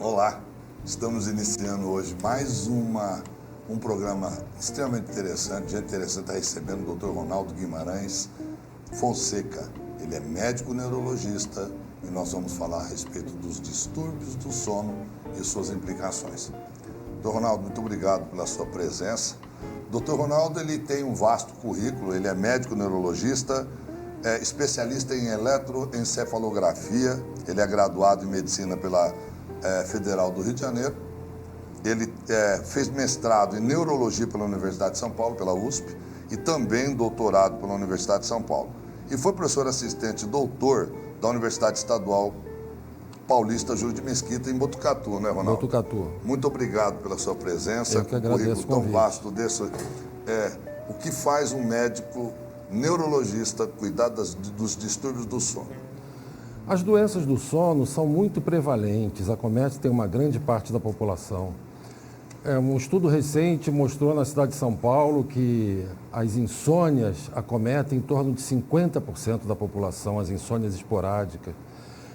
Olá, estamos iniciando hoje mais um programa extremamente interessante. Gente interessante está recebendo o Dr. Ronaldo Guimarães Fonseca. Ele é médico neurologista e nós vamos falar a respeito dos distúrbios do sono e suas implicações. Dr. Ronaldo, muito obrigado pela sua presença. Dr. Ronaldo, ele tem um vasto currículo, ele é médico neurologista, especialista em eletroencefalografia, ele é graduado em medicina pela Federal do Rio de Janeiro. Ele fez mestrado em neurologia pela Universidade de São Paulo, pela USP, e também doutorado pela Universidade de São Paulo. E foi professor assistente doutor da Universidade Estadual Paulista Júlio de Mesquita, em Botucatu, né, Ronaldo? Botucatu. Muito obrigado pela sua presença. Eu que agradeço o tão convite. vasto desse. O que faz um médico neurologista cuidar dos distúrbios do sono? As doenças do sono são muito prevalentes, acometem uma grande parte da população. Um estudo recente mostrou na cidade de São Paulo que as insônias acometem em torno de 50% da população, as insônias esporádicas.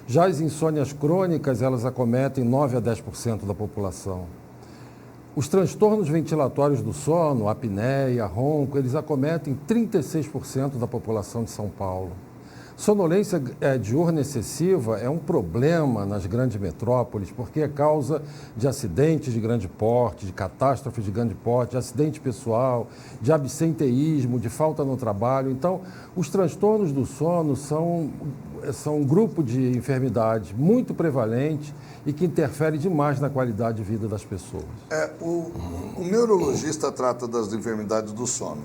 Já as insônias crônicas, elas acometem 9 a 10% da população. Os transtornos ventilatórios do sono, apneia, ronco, eles acometem 36% da população de São Paulo. Sonolência diurna excessiva é um problema nas grandes metrópoles, porque é causa de acidentes de grande porte, de catástrofes de grande porte, de acidente pessoal, de absenteísmo, de falta no trabalho. Então, os transtornos do sono são um grupo de enfermidades muito prevalente e que interfere demais na qualidade de vida das pessoas. O neurologista trata das enfermidades do sono.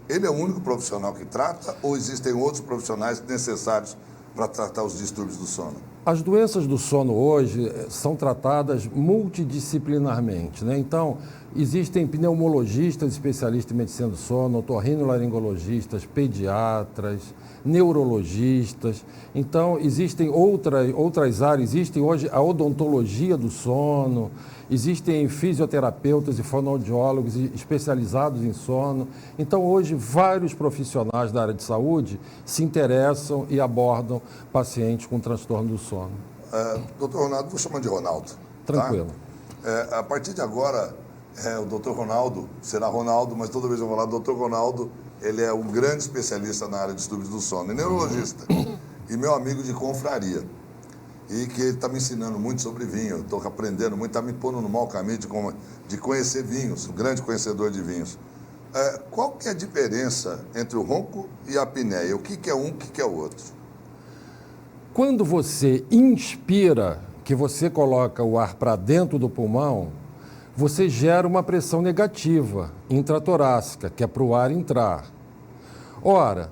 Ele é o único profissional que trata ou existem outros profissionais necessários para tratar os distúrbios do sono? As doenças do sono hoje são tratadas multidisciplinarmente, né? Então, existem pneumologistas especialistas em medicina do sono, otorrinolaringologistas, pediatras, neurologistas. Então, existem outras áreas, existem hoje a odontologia do sono, existem fisioterapeutas e fonoaudiólogos especializados em sono. Então, hoje, vários profissionais da área de saúde se interessam e abordam pacientes com transtorno do sono. Doutor Ronaldo, vou chamar de Ronaldo. Tranquilo. Tá? A partir de agora, o doutor Ronaldo será Ronaldo, mas toda vez que eu vou falar doutor Ronaldo, ele é um grande especialista na área de distúrbios do sono, e neurologista, e meu amigo de confraria. E que ele está me ensinando muito sobre vinho, estou aprendendo muito, está me pondo no mau caminho de conhecer vinhos, um grande conhecedor de vinhos. Qual que é a diferença entre o ronco e a apneia? O que é um, o que é o outro? Quando você inspira, que você coloca o ar para dentro do pulmão, você gera uma pressão negativa intratorácica, que é para o ar entrar. Ora,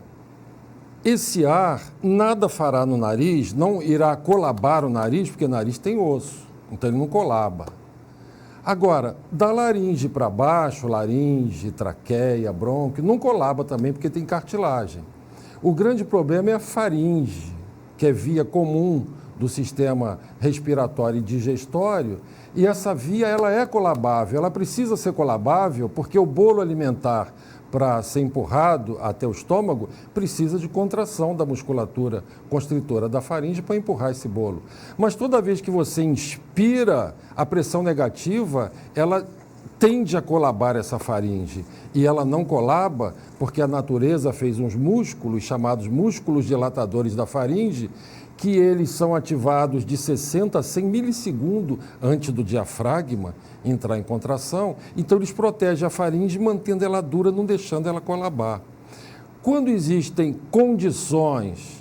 esse ar nada fará no nariz, não irá colabar o nariz, porque o nariz tem osso, então ele não colaba. Agora, da laringe para baixo, laringe, traqueia, brônquio, não colaba também, porque tem cartilagem. O grande problema é a faringe, que é via comum do sistema respiratório e digestório, e essa via ela é colabável, ela precisa ser colabável porque o bolo alimentar, para ser empurrado até o estômago, precisa de contração da musculatura constritora da faringe para empurrar esse bolo. Mas toda vez que você inspira, a pressão negativa, ela tende a colabar essa faringe. E ela não colaba porque a natureza fez uns músculos, chamados músculos dilatadores da faringe, que eles são ativados de 60 a 100 milissegundos antes do diafragma entrar em contração. Então, eles protegem a faringe, mantendo ela dura, não deixando ela colabar. Quando existem condições,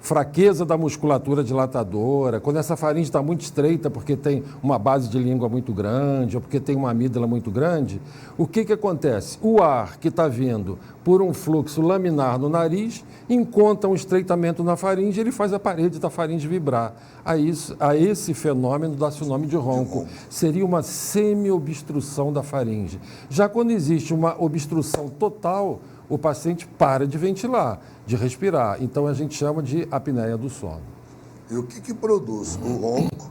fraqueza da musculatura dilatadora, quando essa faringe está muito estreita porque tem uma base de língua muito grande ou porque tem uma amígdala muito grande, o que acontece? O ar que está vindo por um fluxo laminar no nariz encontra um estreitamento na faringe, ele faz a parede da faringe vibrar. A esse fenômeno dá-se o nome de ronco. Seria uma semi-obstrução da faringe. Já quando existe uma obstrução total, o paciente para de ventilar, de respirar. Então, a gente chama de apneia do sono. E o que produz o ronco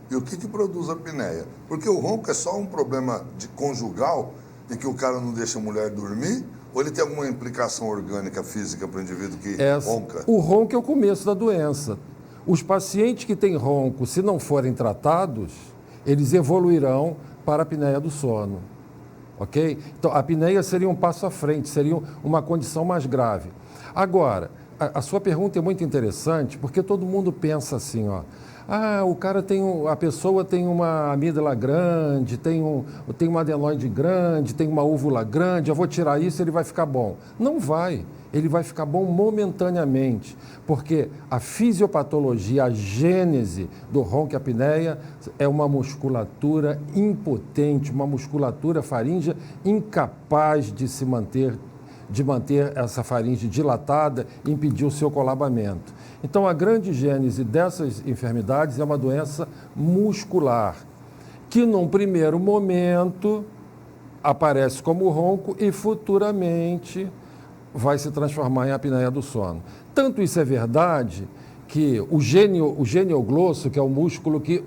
e o que produz a apneia? Porque o ronco é só um problema conjugal e que o cara não deixa a mulher dormir? Ou ele tem alguma implicação orgânica, física para o indivíduo que ronca? O ronco é o começo da doença. Os pacientes que têm ronco, se não forem tratados, eles evoluirão para a apneia do sono. Ok? Então, a apneia seria um passo à frente, seria uma condição mais grave. Agora, a sua pergunta é muito interessante, porque todo mundo pensa assim, ó, a pessoa tem uma amígdala grande, tem uma adenoide grande, tem uma úvula grande, eu vou tirar isso, ele vai ficar bom. Não vai. Ele vai ficar bom momentaneamente, porque a fisiopatologia, a gênese do ronquiapneia é uma musculatura impotente, uma musculatura faríngea incapaz de manter essa faringe dilatada e impedir o seu colabamento. Então, a grande gênese dessas enfermidades é uma doença muscular, que num primeiro momento aparece como ronco e futuramente vai se transformar em apneia do sono. Tanto isso é verdade que o genioglosso, que é o músculo que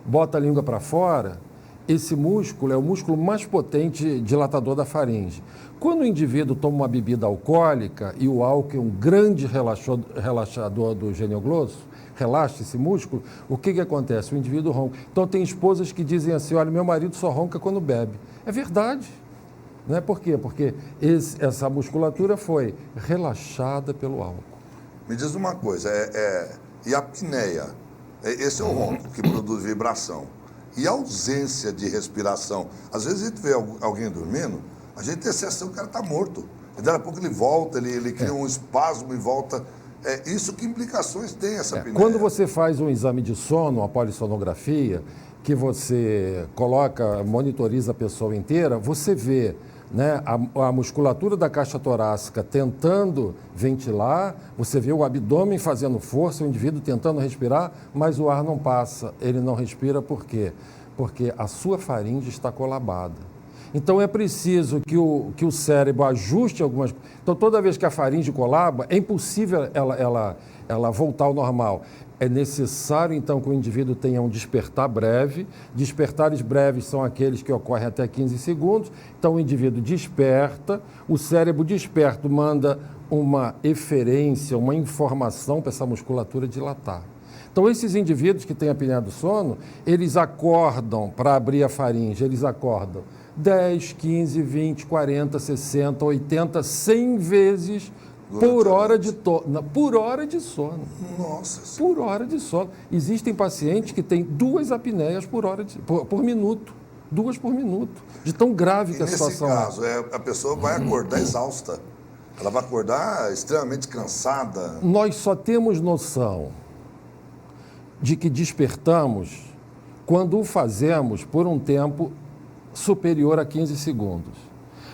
bota a língua para fora, esse músculo é o músculo mais potente dilatador da faringe. Quando o indivíduo toma uma bebida alcoólica, e o álcool é um grande relaxador do genioglosso, relaxa esse músculo, o que acontece? O indivíduo ronca. Então, tem esposas que dizem assim, olha, meu marido só ronca quando bebe. É verdade. Não é por quê? Porque essa musculatura foi relaxada pelo álcool. Me diz uma coisa, e a apneia? Esse é o ronco que produz vibração. E a ausência de respiração? Às vezes a gente vê alguém dormindo, a gente tem a sensação que o cara está morto. E daqui a pouco ele volta, ele cria um espasmo e volta. Isso que implicações tem essa apneia? Quando você faz um exame de sono, uma polissonografia, que você monitoriza a pessoa inteira, você vê, né, a musculatura da caixa torácica tentando ventilar, você vê o abdômen fazendo força, o indivíduo tentando respirar, mas o ar não passa, ele não respira, por quê? Porque a sua faringe está colabada. Então é preciso que o cérebro ajuste algumas... Então toda vez que a faringe colaba, é impossível ela voltar ao normal. É necessário, então, que o indivíduo tenha um despertar breve. Despertares breves são aqueles que ocorrem até 15 segundos. Então, o indivíduo desperta, o cérebro desperto manda uma eferência, uma informação para essa musculatura dilatar. Então, esses indivíduos que têm apneia do sono, eles acordam para abrir a faringe, eles acordam 10, 15, 20, 40, 60, 80, 100 vezes por hora de sono. Nossa. Por hora de sono. Existem pacientes que têm 2 apneias por minuto. 2 por minuto. De tão grave que a situação é. Nesse caso, a pessoa vai acordar exausta. Ela vai acordar extremamente cansada. Nós só temos noção de que despertamos quando o fazemos por um tempo superior a 15 segundos.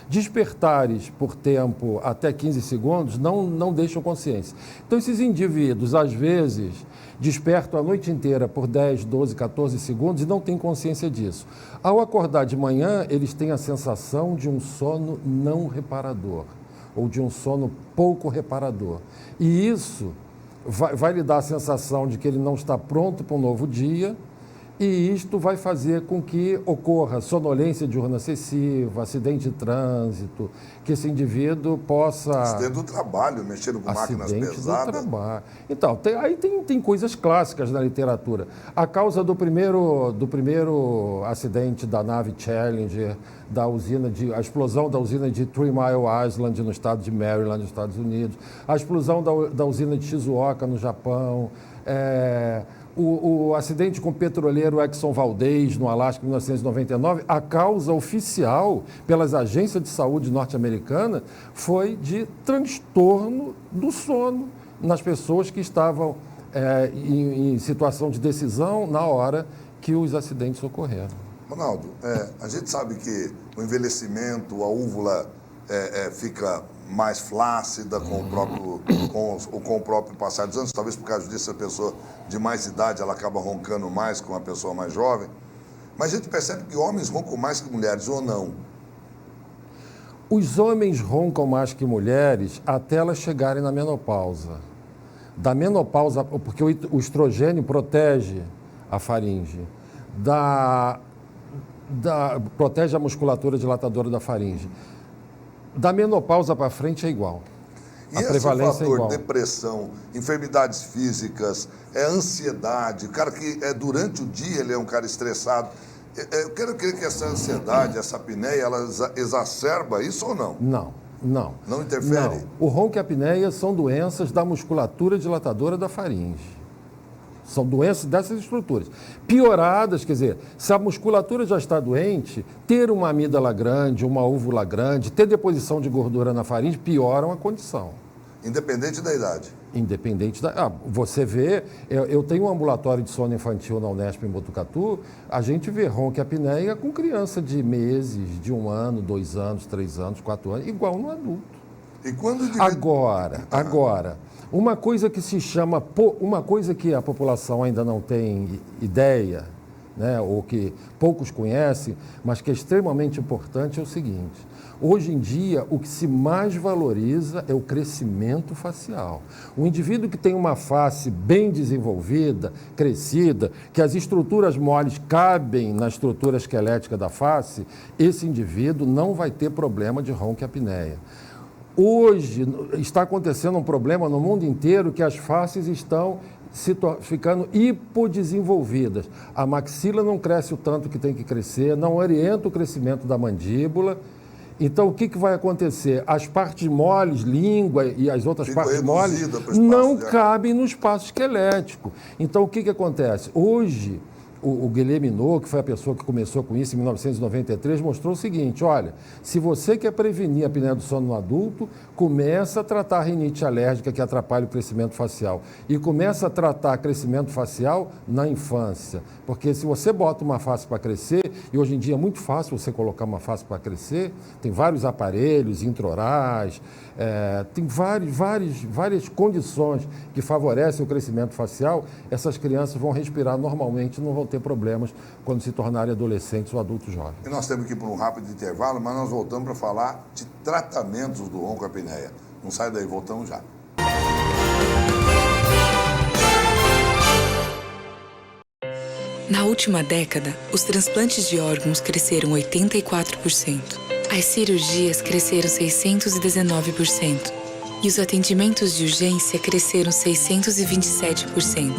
Despertares por tempo até 15 segundos não deixam consciência. Então, esses indivíduos, às vezes, despertam a noite inteira por 10, 12, 14 segundos e não têm consciência disso. Ao acordar de manhã, eles têm a sensação de um sono não reparador ou de um sono pouco reparador. E isso vai lhe dar a sensação de que ele não está pronto para um novo dia. E isto vai fazer com que ocorra sonolência diurna excessiva, acidente de trânsito, que esse indivíduo possa... Acidente do trabalho, mexendo com máquinas pesadas. Acidente do trabalho. Então, tem coisas clássicas na literatura. A causa do primeiro acidente da nave Challenger, a explosão da usina de 3 Mile Island, no estado de Maryland, nos Estados Unidos, a explosão da usina de Shizuoka, no Japão, o acidente com o petroleiro Exxon Valdez, no Alasca, em 1999, a causa oficial pelas agências de saúde norte-americanas foi de transtorno do sono nas pessoas que estavam em situação de decisão na hora que os acidentes ocorreram. Ronaldo, a gente sabe que o envelhecimento, a úvula fica mais flácida com o próprio passar dos anos. Talvez por causa disso a pessoa de mais idade ela acaba roncando mais com a pessoa mais jovem. Mas a gente percebe que homens roncam mais que mulheres, ou não? Os homens roncam mais que mulheres até elas chegarem na menopausa. Da menopausa, porque o estrogênio protege a faringe, protege a musculatura dilatadora da faringe. Da menopausa para frente é igual. E A esse prevalência é fator, igual. depressão, enfermidades físicas, ansiedade, o cara que durante o dia ele é um cara estressado. Eu quero crer que essa ansiedade, essa apneia, ela exacerba isso ou não? Não, não. Não interfere? Não. O ronco e a apneia são doenças da musculatura dilatadora da faringe. São doenças dessas estruturas. Pioradas, quer dizer, se a musculatura já está doente, ter uma amígdala grande, uma úvula grande, ter deposição de gordura na faringe, pioram a condição. Independente da idade. Independente da... você vê, eu tenho um ambulatório de sono infantil na Unesp em Botucatu, a gente vê ronco e apneia com criança de meses, de 1 ano, 2 anos, 3 anos, 4 anos, igual no adulto. E quando Agora, uma coisa que se chama, uma coisa que a população ainda não tem ideia, né, ou que poucos conhecem, mas que é extremamente importante, é o seguinte: hoje em dia, o que se mais valoriza é o crescimento facial. O indivíduo que tem uma face bem desenvolvida, crescida, que as estruturas moles cabem na estrutura esquelética da face, esse indivíduo não vai ter problema de ronco e apneia. Hoje está acontecendo um problema no mundo inteiro que as faces estão ficando hipodesenvolvidas. A maxila não cresce o tanto que tem que crescer, não orienta o crescimento da mandíbula. Então, o que vai acontecer? As partes moles, língua e as outras partes moles, não cabem no espaço esquelético. Então, o que acontece? Hoje, o Guilherme Minot, que foi a pessoa que começou com isso em 1993, mostrou o seguinte: olha, se você quer prevenir a apneia do sono no adulto, começa a tratar a rinite alérgica que atrapalha o crescimento facial e começa a tratar crescimento facial na infância. Porque se você bota uma face para crescer, e hoje em dia é muito fácil você colocar uma face para crescer, tem vários aparelhos intraorais, tem várias condições que favorecem o crescimento facial, essas crianças vão respirar normalmente, não vão ter problemas quando se tornarem adolescentes ou adultos jovens. E nós temos que ir para um rápido intervalo, mas nós voltamos para falar de tratamentos do ronco e apneia. Não sai daí, voltamos já. Na última década, os transplantes de órgãos cresceram 84%. As cirurgias cresceram 619%. E os atendimentos de urgência cresceram 627%.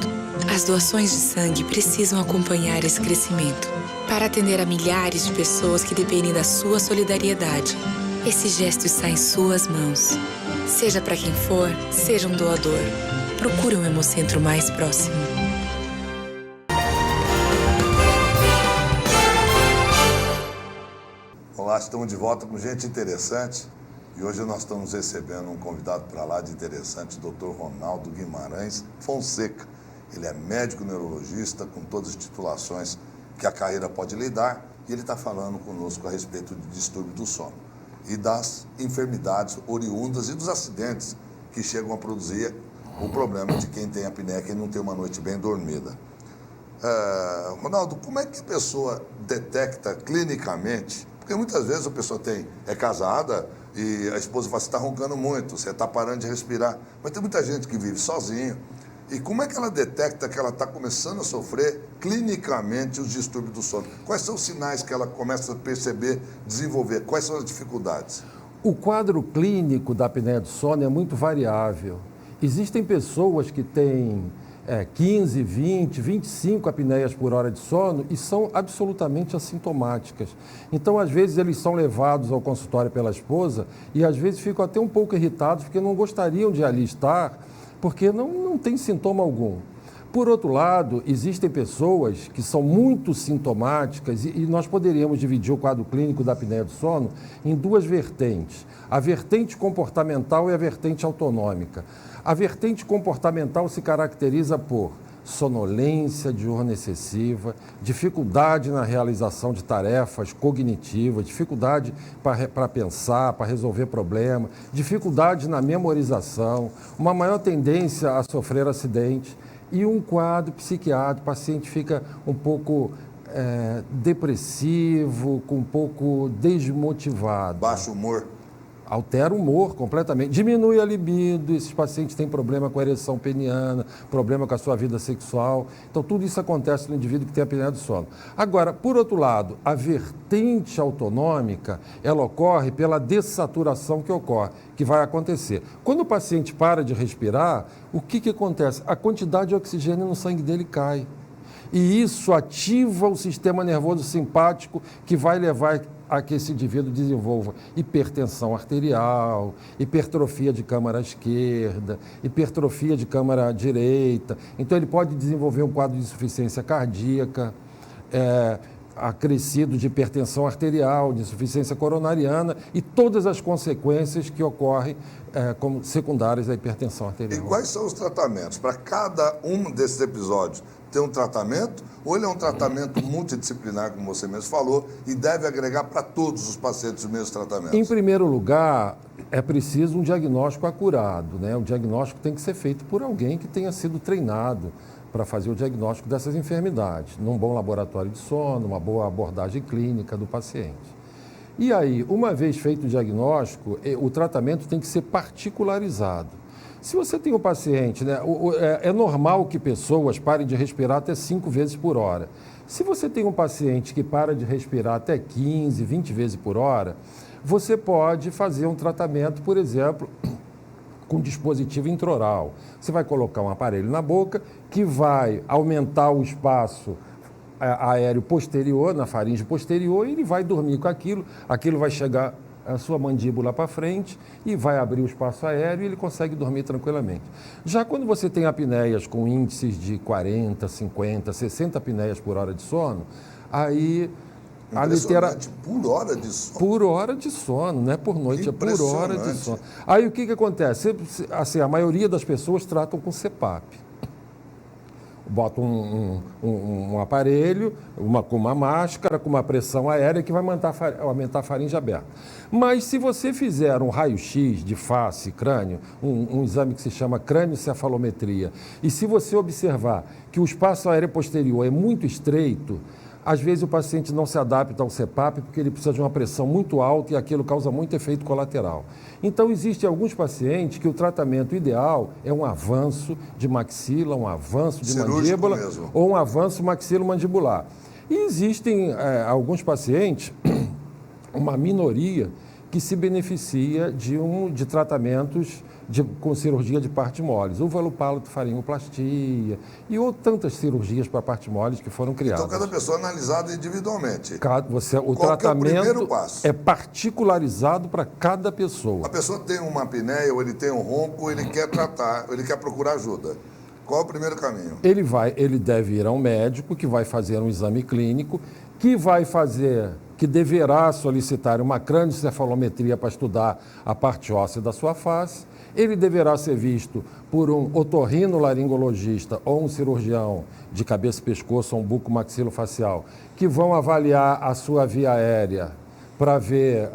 As doações de sangue precisam acompanhar esse crescimento para atender a milhares de pessoas que dependem da sua solidariedade. Esse gesto está em suas mãos. Seja para quem for, seja um doador. Procure um Hemocentro mais próximo. Olá, estamos de volta com gente interessante. E hoje nós estamos recebendo um convidado para lá de interessante, o Dr. Ronaldo Guimarães Fonseca. Ele é médico neurologista com todas as titulações que a carreira pode lhe dar, e ele está falando conosco a respeito de distúrbio do sono e das enfermidades oriundas e dos acidentes que chegam a produzir o problema de quem tem apneia, quem não tem uma noite bem dormida. Ronaldo, como é que a pessoa detecta clinicamente? Porque muitas vezes a pessoa é casada e a esposa fala: você está roncando muito, você está parando de respirar. Mas tem muita gente que vive sozinho. E como é que ela detecta que ela está começando a sofrer clinicamente os distúrbios do sono? Quais são os sinais que ela começa a perceber, desenvolver? Quais são as dificuldades? O quadro clínico da apneia do sono é muito variável. Existem pessoas que têm 15, 20, 25 apneias por hora de sono e são absolutamente assintomáticas. Então, às vezes, eles são levados ao consultório pela esposa e, às vezes, ficam até um pouco irritados porque não gostariam de ali estar, porque não tem sintoma algum. Por outro lado, existem pessoas que são muito sintomáticas e nós poderíamos dividir o quadro clínico da apneia do sono em duas vertentes: a vertente comportamental e a vertente autonômica. A vertente comportamental se caracteriza por sonolência diurna excessiva, dificuldade na realização de tarefas cognitivas, dificuldade para pensar, para resolver problemas, dificuldade na memorização, uma maior tendência a sofrer acidentes e um quadro psiquiátrico. O paciente fica um pouco depressivo, um pouco desmotivado. Baixo humor. Altera o humor completamente, diminui a libido, esses pacientes têm problema com a ereção peniana, problema com a sua vida sexual. Então, tudo isso acontece no indivíduo que tem apneia do sono. Agora, por outro lado, a vertente autonômica, ela ocorre pela dessaturação que vai acontecer. Quando o paciente para de respirar, o que acontece? A quantidade de oxigênio no sangue dele cai. E isso ativa o sistema nervoso simpático, que vai levar a que esse indivíduo desenvolva hipertensão arterial, hipertrofia de câmara esquerda, hipertrofia de câmara direita. Então, ele pode desenvolver um quadro de insuficiência cardíaca, acrescido de hipertensão arterial, de insuficiência coronariana e todas as consequências que ocorrem como secundárias à hipertensão arterial. E quais são os tratamentos? Para cada um desses episódios, tem um tratamento ou ele é um tratamento multidisciplinar, como você mesmo falou, e deve agregar para todos os pacientes os mesmos tratamentos? Em primeiro lugar, é preciso um diagnóstico acurado, né? O diagnóstico tem que ser feito por alguém que tenha sido treinado para fazer o diagnóstico dessas enfermidades, num bom laboratório de sono, uma boa abordagem clínica do paciente. E aí, uma vez feito o diagnóstico, o tratamento tem que ser particularizado. Se você tem um paciente, né, é normal que pessoas parem de respirar até 5 vezes por hora. Se você tem um paciente que para de respirar até 15, 20 vezes por hora, você pode fazer um tratamento, por exemplo, com dispositivo intraoral. Você vai colocar um aparelho na boca que vai aumentar o espaço aéreo posterior, na faringe posterior, e ele vai dormir com aquilo vai chegar a sua mandíbula para frente e vai abrir o espaço aéreo e ele consegue dormir tranquilamente. Já quando você tem apneias com índices de 40, 50, 60 apneias por hora de sono, aí a literatura... Por hora de sono? Por hora de sono, não é por noite, é por hora de sono. Aí o que acontece? Assim, a maioria das pessoas tratam com CPAP. Bota um aparelho, com uma máscara, com uma pressão aérea que vai aumentar a faringe aberta. Mas se você fizer um raio-x de face, crânio, um exame que se chama crânioencefalometria, e se você observar que o espaço aéreo posterior é muito estreito, às vezes o paciente não se adapta ao CPAP porque ele precisa de uma pressão muito alta e aquilo causa muito efeito colateral. Então, existem alguns pacientes que o tratamento ideal é um avanço de maxila, um avanço de mandíbula mesmo, ou um avanço maxilomandibular. E existem alguns pacientes, uma minoria, que se beneficia de tratamentos com cirurgia de partes moles, uvalopalato-faringoplastia e tantas cirurgias para partes moles que foram criadas. Então, cada pessoa é analisada individualmente. O tratamento é particularizado para cada pessoa. A pessoa tem uma apneia ou ele tem um ronco, ele quer tratar, ele quer procurar ajuda. Qual é o primeiro caminho? Ele deve ir a um médico que vai fazer um exame clínico, que deverá solicitar uma crânioencefalometria para estudar a parte óssea da sua face. Ele deverá ser visto por um otorrinolaringologista ou um cirurgião de cabeça e pescoço ou um bucomaxilofacial, que vão avaliar a sua via aérea para ver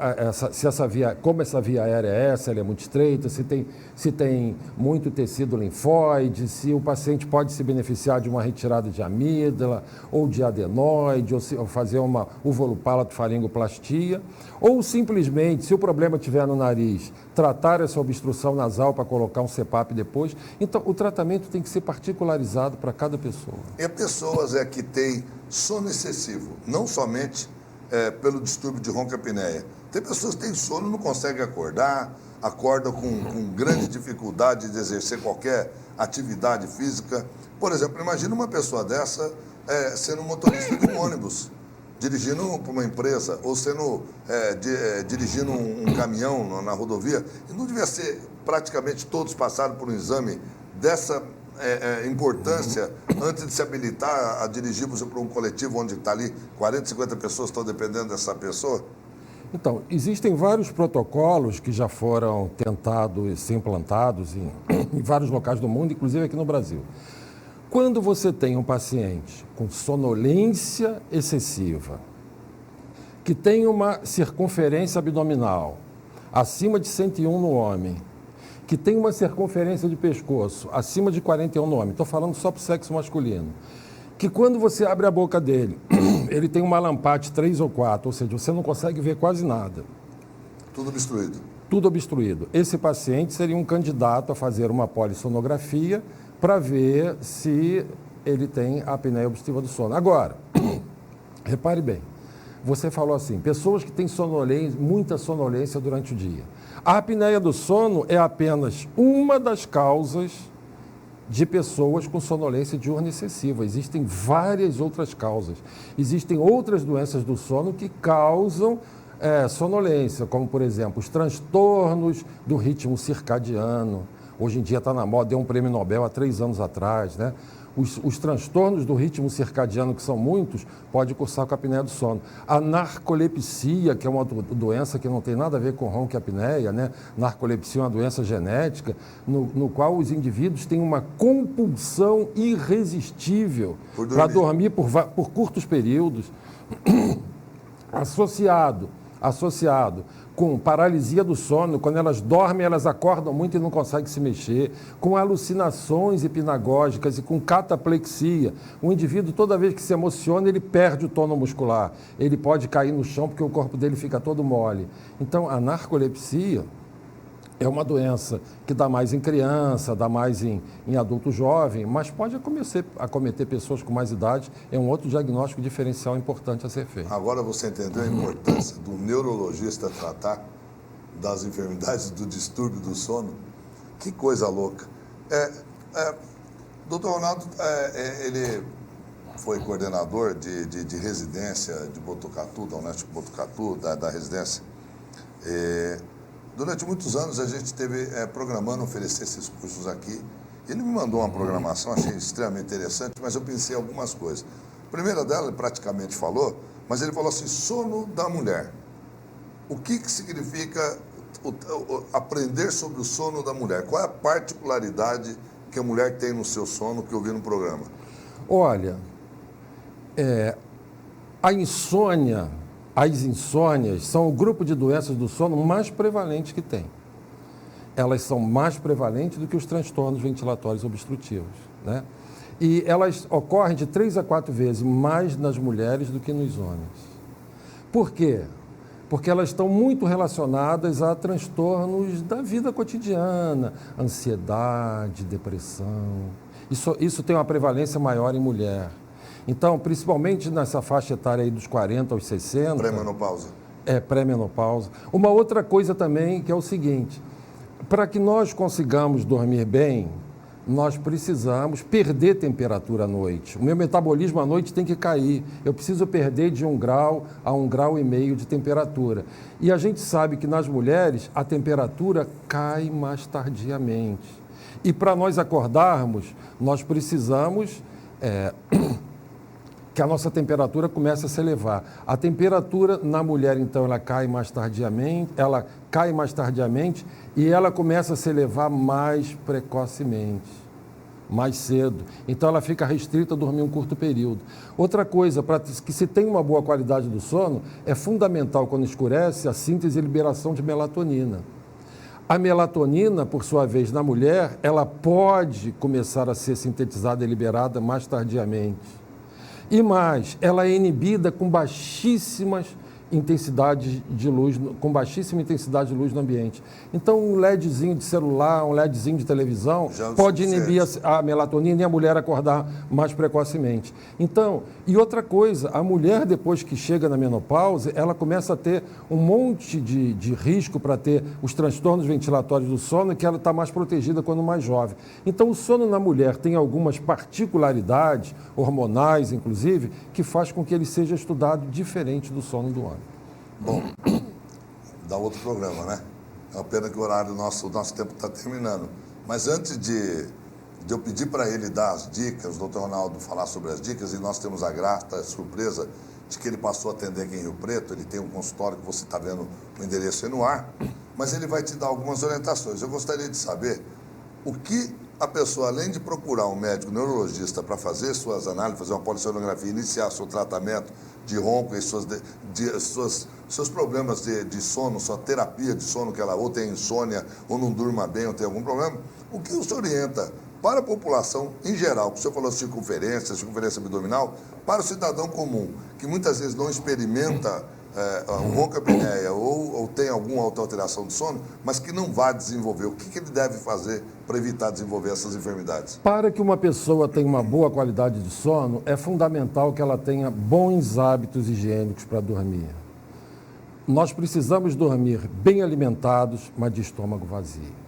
como essa via aérea é, se ela é muito estreita, se tem muito tecido linfóide, se o paciente pode se beneficiar de uma retirada de amígdala ou de adenoide, ou fazer uma uvalopalato-faringoplastia, ou simplesmente, se o problema estiver no nariz, tratar essa obstrução nasal para colocar um CPAP depois. Então, o tratamento tem que ser particularizado para cada pessoa. E pessoas que têm sono excessivo, não somente pelo distúrbio de ronca-apneia. Tem pessoas que têm sono, não conseguem acordar, acordam com grande dificuldade de exercer qualquer atividade física. Por exemplo, imagina uma pessoa dessa sendo motorista de um ônibus, dirigindo para uma empresa, ou dirigindo um caminhão na rodovia. E não devia ser praticamente todos passaram por um exame dessa importância antes de se habilitar a dirigir para um coletivo onde está ali 40, 50 pessoas estão dependendo dessa pessoa? Então, existem vários protocolos que já foram tentados ser implantados em vários locais do mundo, inclusive aqui no Brasil. Quando você tem um paciente com sonolência excessiva, que tem uma circunferência abdominal acima de 101 no homem, que tem uma circunferência de pescoço acima de 41 no homem, estou falando só para o sexo masculino, que quando você abre a boca dele, ele tem uma lampate 3 ou 4, ou seja, você não consegue ver quase nada. Tudo obstruído. tudo obstruído. Esse paciente seria um candidato a fazer uma polissonografia para ver se ele tem a apneia obstrutiva do sono. Agora, repare bem, você falou assim, pessoas que têm sonolência, muita sonolência durante o dia. A apneia do sono é apenas uma das causas de pessoas com sonolência diurna excessiva. Existem várias outras causas. Existem outras doenças do sono que causam sonolência, como, por exemplo, os transtornos do ritmo circadiano. Hoje em dia está na moda, deu um prêmio Nobel há 3 anos atrás, né? Os transtornos do ritmo circadiano, que são muitos, pode cursar com a apneia do sono. A narcolepsia, que é uma doença que não tem nada a ver com ronco e apneia, né? Narcolepsia é uma doença genética, no qual os indivíduos têm uma compulsão irresistível para dormir por curtos períodos, associado com paralisia do sono. Quando elas dormem, elas acordam muito e não conseguem se mexer, com alucinações hipnagógicas e com cataplexia. O indivíduo, toda vez que se emociona, ele perde o tono muscular. Ele pode cair no chão porque o corpo dele fica todo mole. Então, a narcolepsia é uma doença que dá mais em criança, dá mais em adulto jovem, mas pode acometer pessoas com mais idade. É um outro diagnóstico diferencial importante a ser feito. Agora você entendeu a importância do neurologista tratar das enfermidades do distúrbio do sono? Que coisa louca. Dr. Ronaldo, ele foi coordenador de residência de Botucatu, da Unesp Botucatu, da residência. Durante muitos anos a gente esteve programando oferecer esses cursos aqui. Ele me mandou uma programação, achei extremamente interessante, mas eu pensei em algumas coisas. A primeira dela, ele praticamente falou, mas ele falou assim, sono da mulher. O que significa aprender sobre o sono da mulher? Qual é a particularidade que a mulher tem no seu sono que eu vi no programa? Olha, as insônias são o grupo de doenças do sono mais prevalente que tem. Elas são mais prevalentes do que os transtornos ventilatórios obstrutivos, né? E elas ocorrem de 3 a 4 vezes mais nas mulheres do que nos homens. Por quê? Porque elas estão muito relacionadas a transtornos da vida cotidiana, ansiedade, depressão. Isso tem uma prevalência maior em mulher. Então, principalmente nessa faixa etária aí dos 40 aos 60... Pré-menopausa. Pré-menopausa. Uma outra coisa também que é o seguinte, para que nós consigamos dormir bem, nós precisamos perder temperatura à noite. O meu metabolismo à noite tem que cair. Eu preciso perder de 1 grau a 1,5 graus de temperatura. E a gente sabe que nas mulheres a temperatura cai mais tardiamente. E para nós acordarmos, nós precisamos... que a nossa temperatura comece a se elevar. A temperatura na mulher, então, ela cai mais tardiamente e ela começa a se elevar mais precocemente, mais cedo. Então, ela fica restrita a dormir um curto período. Outra coisa, para que se tenha uma boa qualidade do sono, é fundamental, quando escurece, a síntese e liberação de melatonina. A melatonina, por sua vez, na mulher, ela pode começar a ser sintetizada e liberada mais tardiamente. E mais, ela é inibida com baixíssima intensidade de luz no ambiente. Então, um LEDzinho de celular, um LEDzinho de televisão pode inibir a melatonina e a mulher acordar mais precocemente. Então, e outra coisa, a mulher, depois que chega na menopausa, ela começa a ter um monte de risco para ter os transtornos ventilatórios do sono, que ela está mais protegida quando mais jovem. Então, o sono na mulher tem algumas particularidades, hormonais inclusive, que faz com que ele seja estudado diferente do sono do homem. Bom, dá outro programa, né? É uma pena que o nosso tempo está terminando. Mas antes de eu pedir para ele dar as dicas, o Dr. Ronaldo falar sobre as dicas, e nós temos a grata surpresa de que ele passou a atender aqui em Rio Preto. Ele tem um consultório que você está vendo o endereço aí no ar, mas ele vai te dar algumas orientações. Eu gostaria de saber o que a pessoa, além de procurar um médico neurologista para fazer suas análises, fazer uma polissonografia, iniciar seu tratamento de ronco e seus problemas de sono, sua terapia de sono, que ela ou tem insônia, ou não durma bem, ou tem algum problema, o que o senhor orienta para a população em geral? O senhor falou circunferência abdominal, para o cidadão comum, que muitas vezes não experimenta um ronca-apneia ou tem alguma outra alteração do sono, mas que não vai desenvolver, o que ele deve fazer para evitar desenvolver essas enfermidades? Para que uma pessoa tenha uma boa qualidade de sono, é fundamental que ela tenha bons hábitos higiênicos para dormir. Nós precisamos dormir bem alimentados, mas de estômago vazio.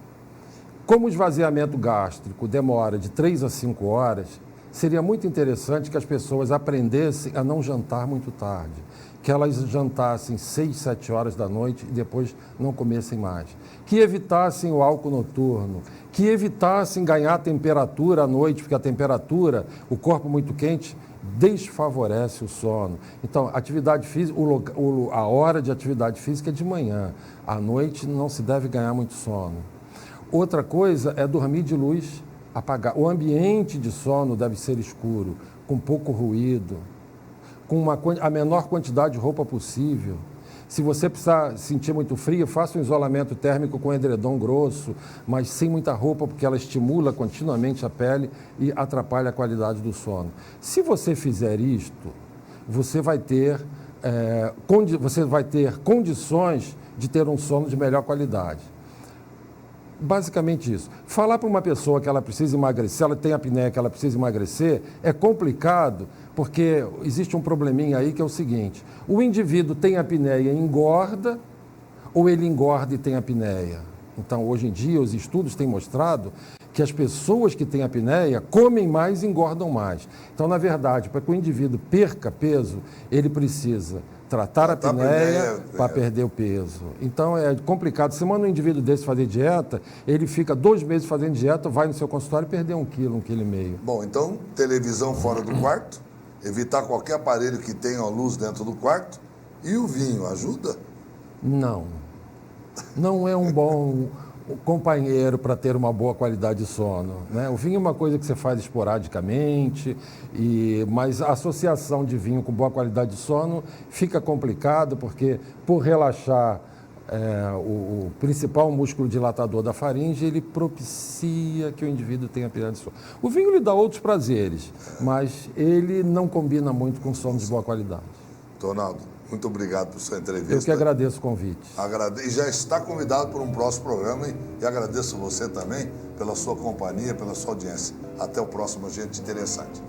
Como o esvaziamento gástrico demora de 3 a 5 horas, seria muito interessante que as pessoas aprendessem a não jantar muito tarde, que elas jantassem 6, 7 horas da noite e depois não comessem mais, que evitassem o álcool noturno, que evitassem ganhar temperatura à noite, porque a temperatura, o corpo muito quente, desfavorece o sono. Então, atividade física, a hora de atividade física é de manhã, à noite não se deve ganhar muito sono. Outra coisa é dormir de luz apagada. O ambiente de sono deve ser escuro, com pouco ruído, com a menor quantidade de roupa possível. Se você precisar sentir muito frio, faça um isolamento térmico com edredom grosso, mas sem muita roupa, porque ela estimula continuamente a pele e atrapalha a qualidade do sono. Se você fizer isto, você vai ter condições de ter um sono de melhor qualidade. Basicamente isso. Falar para uma pessoa que ela precisa emagrecer, ela tem apneia, que ela precisa emagrecer, é complicado, porque existe um probleminha aí que é o seguinte: o indivíduo tem apneia e engorda, ou ele engorda e tem apneia? Então, hoje em dia, os estudos têm mostrado que as pessoas que têm apneia comem mais e engordam mais. Então, na verdade, para que o indivíduo perca peso, ele precisa tratar a apneia para perder o peso. Então, é complicado. Se manda um indivíduo desse fazer dieta, ele fica 2 meses fazendo dieta, vai no seu consultório e perder 1 quilo, 1,5 quilo. Bom, então, televisão fora do quarto, evitar qualquer aparelho que tenha luz dentro do quarto. E o vinho, ajuda? Não. Não é um bom companheiro para ter uma boa qualidade de sono, né? O vinho é uma coisa que você faz esporadicamente, mas a associação de vinho com boa qualidade de sono fica complicado, porque por relaxar o principal músculo dilatador da faringe, ele propicia que o indivíduo tenha apneia de sono. O vinho lhe dá outros prazeres, mas ele não combina muito com sono de boa qualidade. Ronaldo, muito obrigado por sua entrevista. Eu que agradeço o convite. E já está convidado para um próximo programa e agradeço você também pela sua companhia, pela sua audiência. Até o próximo, gente interessante.